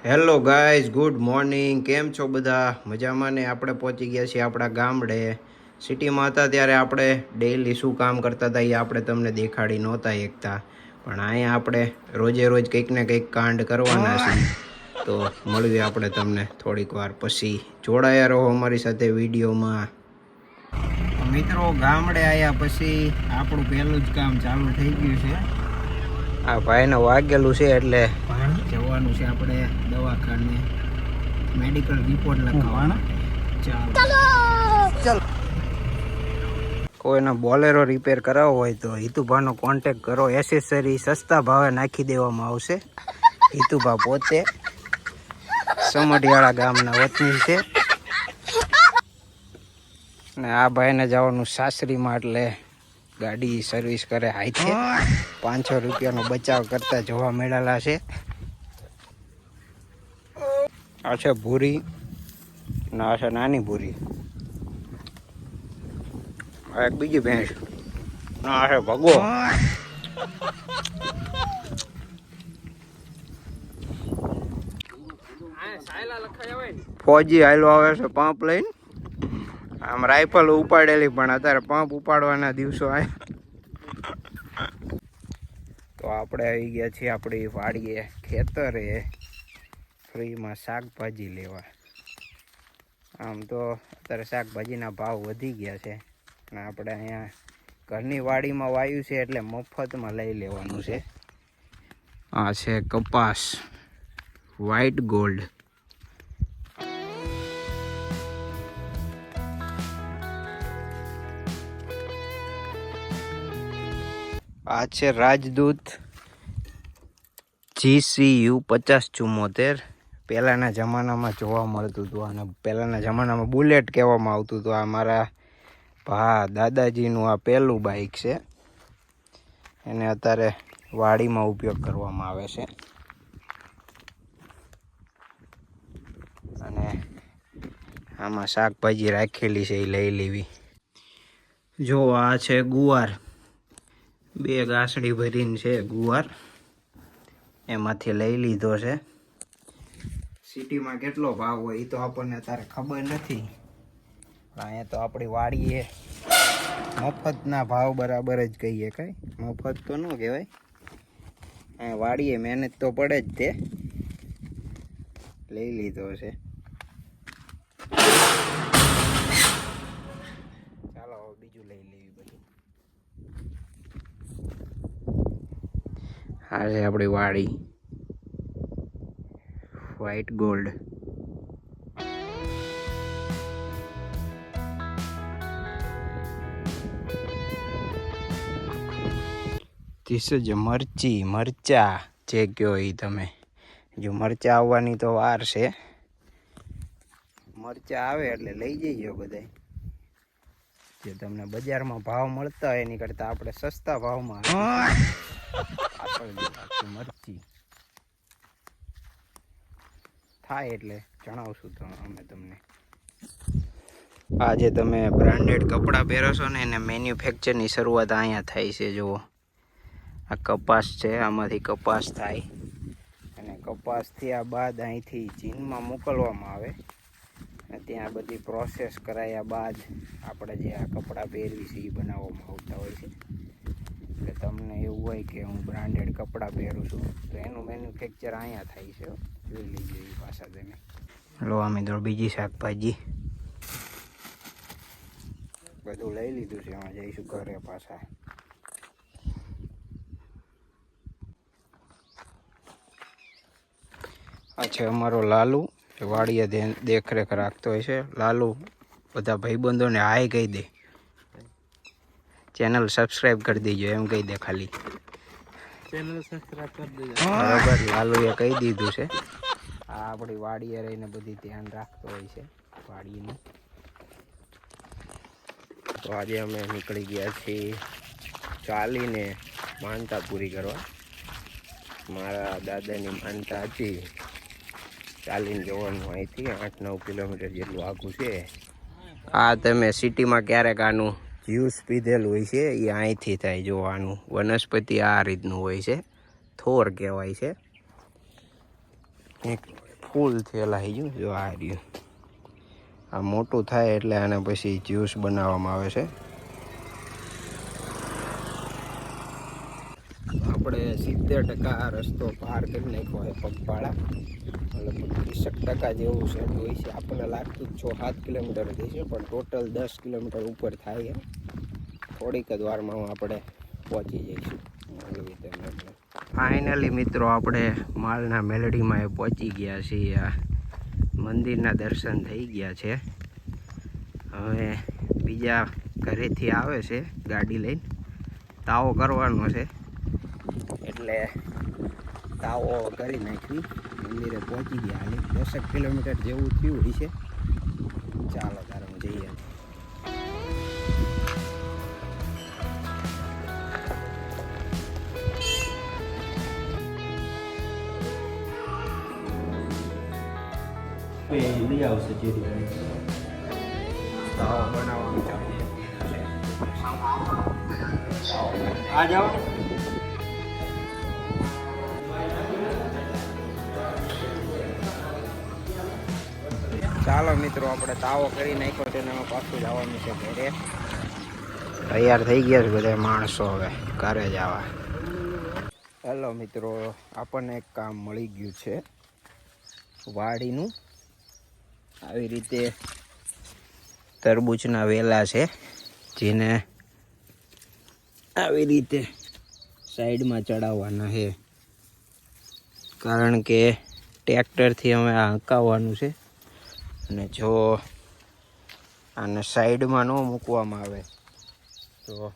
Hello guys, good morning. કેમ છો બધા? મજામાં ને? આપણે પહોંચી ગયા છીએ આપણા ગામડે. સિટીમાં હતા ત્યારે આપણે ડેઈલી શું કામ કરતા હતા એ આપણે તમને દેખાડી નહોતા એકતા, પણ અહીંયા આપણે રોજે રોજ કંઈક ને કંઈક કાંડ કરવાના છીએ. તો મળીએ આપણે તમને થોડીક વાર પછી. જોડાયા રહો અમારી સાથે વિડીયોમાં. મિત્રો, ગામડે આવ્યા પછી આપણું પહેલું જ કામ ચાલુ થઈ ગયું છે. આ ભાઈને વાગેલું છે એટલે જવાનું છે આપણે દવાખાને મેડિકલ રિપોર્ટ લખાવવા. ચાલો ચાલો. કોઈનો બોલેરો રિપેર કરાવવો હોય તો હિતુભાનો કોન્ટેક કરો. એસેસરી સસ્તા ભાવે નાખી દેવામાં આવશે. હિતુભા પોતે સમઢિયાળા ગામના વતની છે ને આ ભાઈને જવાનું સાસરીમાં, એટલે ગાડી સર્વિસ કરે હાઈ છે. 500 રૂપિયાનો બચાવ કરતા જોવા મળેલા છે. આ છે ભૂરી ને આ છે નાની ભૂરી. આ એક બીજી ભેંસ. આ છે ભગો. ફોજી હાલો આવે છે પંપ લઈને. આમ રાઇફલ ઉપાડેલી, પણ અત્યારે પંપ ઉપાડવાના દિવસો આવ્યા. તો આપણે આવી ગયા છીએ આપણી વાડીએ, ખેતરે, ફ્રીમાં શાકભાજી લેવા. આમ તો અત્યારે શાકભાજીના ભાવ વધી ગયા છે અને આપણે અહીંયા ઘરની વાડીમાં વાવ્યું છે એટલે મફતમાં લઈ લેવાનું છે. આ છે કપાસ, વ્હાઈટ ગોલ્ડ. આ છે રાજદૂત GCU 5074. પહેલાંના જમાનામાં જોવા મળતું હતું અને પહેલાંના જમાનામાં બુલેટ કહેવામાં આવતું હતું. આ મારા દાદાજીનું આ પહેલું બાઇક છે. એને અત્યારે વાડીમાં ઉપયોગ કરવામાં આવે છે. અને આમાં શાકભાજી રાખેલી છે, એ લઈ લેવી. જો આ છે ગુવાર. 2 ગાંસડી ભરીને છે ગુવાર, એમાંથી લઈ લીધો છે. સિટીમાં કેટલો ભાવ હોય એ તો આપણને અત્યારે ખબર નથી, પણ અહીંયા તો આપણી વાડીએ મફતના ભાવ બરાબર જ કહીએ. કઈ મફત તો ન કહેવાય, અહીંયા વાડીએ મહેનત તો પડે જ. તે લઈ લીધો છે. ચાલો હવે બીજું લઈ લેવી બધું. આ છે આપણી વાડી, વ્હાઈટ ગોલ્ડ. ધીસ જ મરચા જે કહો એ તમે. જો મરચા આવવાની તો વાર છે. મરચા આવે એટલે લઈ જઈજો બધા. જે તમને બજારમાં ભાવ મળતા હોય એની કરતાં આપણે સસ્તા ભાવમાં મરચી થાય એટલે જણાવશું તો અમે તમને. આ જે તમે બ્રાન્ડેડ કપડાં પહેરો છો ને, એને મેન્યુફેક્ચરની શરૂઆત અહીંયા થાય છે. જુઓ, આ કપાસ છે, આમાંથી કપાસ થાય અને કપાસ થયા બાદ અહીંથી ચીનમાં મોકલવામાં આવે અને ત્યાં બધી પ્રોસેસ કરાયા બાદ આપણે જે આ કપડાં પહેરવી છે એ બનાવવામાં આવતા હોય છે. એટલે તમને એવું હોય કે હું બ્રાન્ડેડ કપડાં પહેરું છું તો એનું મેન્યુફેક્ચર અહીંયા થાય છે. જોઈ લીજો એ પાછા તમે. લો આ મિત્રો બીજી શાકભાજી બધું લઈ લીધું છે. એમાં જઈશું ઘરે પાછા. આ છે અમારો લાલુ, વાડીએ દેખરેખ રાખતો હોય છે. લાલુ બધા ભાઈબંધોને હાય કહી દે, ચેનલ સબસ્ક્રાઈબ કરી દેજો એમ કહી દે ખાલી. ચેનલ સબસ્ક્રાઈબ કરી દેજો. બરાબર, લાલુએ કહી દીધું છે. આ આપણી વાડીએ રહીને બધી ધ્યાન રાખતો હોય છે વાડીનું. તો આજે અમે નીકળી ગયા છીએ ચાલીને માનતા પૂરી કરવા. મારા દાદાની માનતા હતી, ચાલીને જવાનું અહીંથી 8-9 કિલોમીટર જેટલું આઘું છે. આ તમે સિટીમાં ક્યારેક આનું જ્યુસ પીધેલું હોય છે, એ અહીંથી થાય. જોવાનું વનસ્પતિ આ રીતનું હોય છે, થોર કહેવાય છે. ફૂલ થયેલા થઈ ગયું. જો આ રહ્યું, આ મોટું થાય એટલે આને પછી જ્યુસ બનાવવામાં આવે છે. આપણે 70% આ રસ્તો પાર કરી નાખ્યો હોય પગપાળા, લગભગ 30% જેવું છે હોય છે. આપણને લાગતું 6-7 કિલોમીટર થઈ છે, પણ ટોટલ 10 કિલોમીટર ઉપર થાય છે. થોડીક જ વારમાં આપણે પહોંચી જઈશું. ફાઇનલી મિત્રો આપણે માલના મેલડીમાં પહોંચી ગયા છીએ. મંદિરના દર્શન થઈ ગયા છે. હવે બીજા ઘરેથી આવે છે ગાડી લઈને, તાવો કરવાનો છે એટલે તાવો કરી નાખી મંદિરે પહોંચી ગયા. હાલી 10 કિલોમીટર જેવું થયું હોય છે. ચાલો તારે જઈએ. લઈ આવશે જેરી તાવો બનાવવાનું ચાલુ. આ જાઓ. ચાલો મિત્રો, આપણે તાવો કરી નાખ્યો છે ને પાછું જવાનું છે ઘરે. તૈયાર થઈ ગયા છે બધા માણસો, હવે ઘરે જવા. હેલો મિત્રો, આપણને એક કામ મળી ગયું છે વાડીનું. આવી રીતે તરબૂચના વેલા છે, જેને આવી રીતે સાઈડમાં ચડાવવાના છે, કારણ કે ટ્રેક્ટરથી અમે આ હંકાવવાનું છે. અને જો આને સાઈડમાં ન મૂકવામાં આવે તો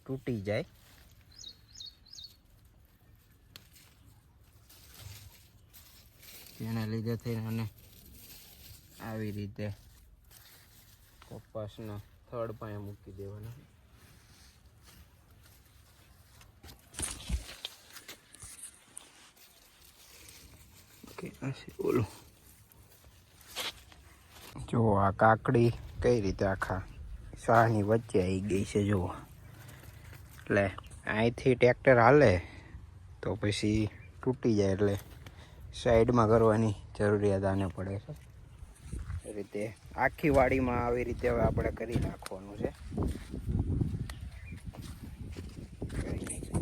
તૂટી જાય. જેના લીધે થઈને આને આવી રીતે કપાસના થડ પાસે મૂકી દેવાના. બોલો, જો આ કાકડી કઈ રીતે આખા શાહની વચ્ચે આવી ગઈ છે. જુઓ, એટલે અહીંથી ટ્રેક્ટર હાલે તો પછી તૂટી જાય, એટલે સાઈડમાં કરવાની જરૂરિયાત આને પડે છે. એ રીતે આખી વાડીમાં આવી રીતે હવે આપણે કરી નાખવાનું છે.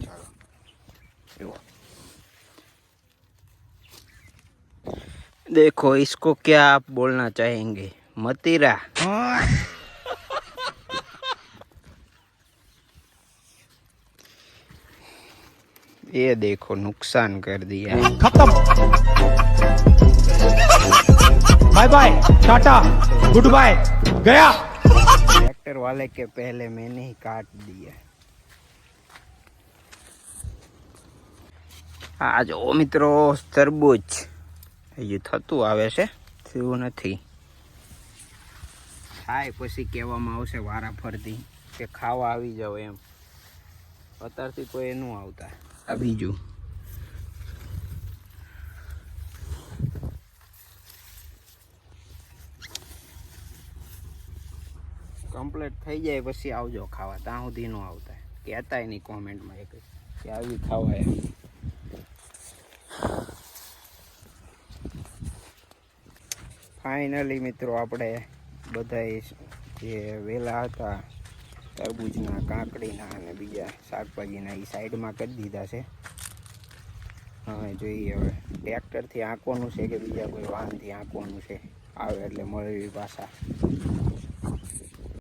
ચાલો જુઓ, देखो इसको क्या आप बोलना चाहेंगे? मतीरा। ये देखो नुकसान कर दिया। खत्म। Bye bye, tata, goodbye, गया। ट्रैक्टर वाले के पहले मैंने ही काट दिया। आ जो मित्रों, तरबूज હજુ થતું આવે છે, થયું નથી. થાય પછી કહેવામાં આવશે વારા ફરતી કે ખાવા આવી જાવ એમ. અત્યારથી કોઈ ન આવતા. આ બીજું કમ્પ્લીટ થઈ જાય પછી આવજો ખાવા. ત્યાં સુધી ન આવતા, કહેતાય નહીં કોમેન્ટમાં એક કે આવી ખાવા એમ. ફાઇનલી મિત્રો, આપણે બધા જે વેલા હતા તરબૂચના, કાકડીના અને બીજા શાકભાજીના એ સાઈડમાં કરી દીધા છે. હવે જોઈએ હવે ટ્રેક્ટરથી આંકવાનું છે કે બીજા કોઈ વાહનથી આંકવાનું છે. આવે એટલે મળવી પાછા.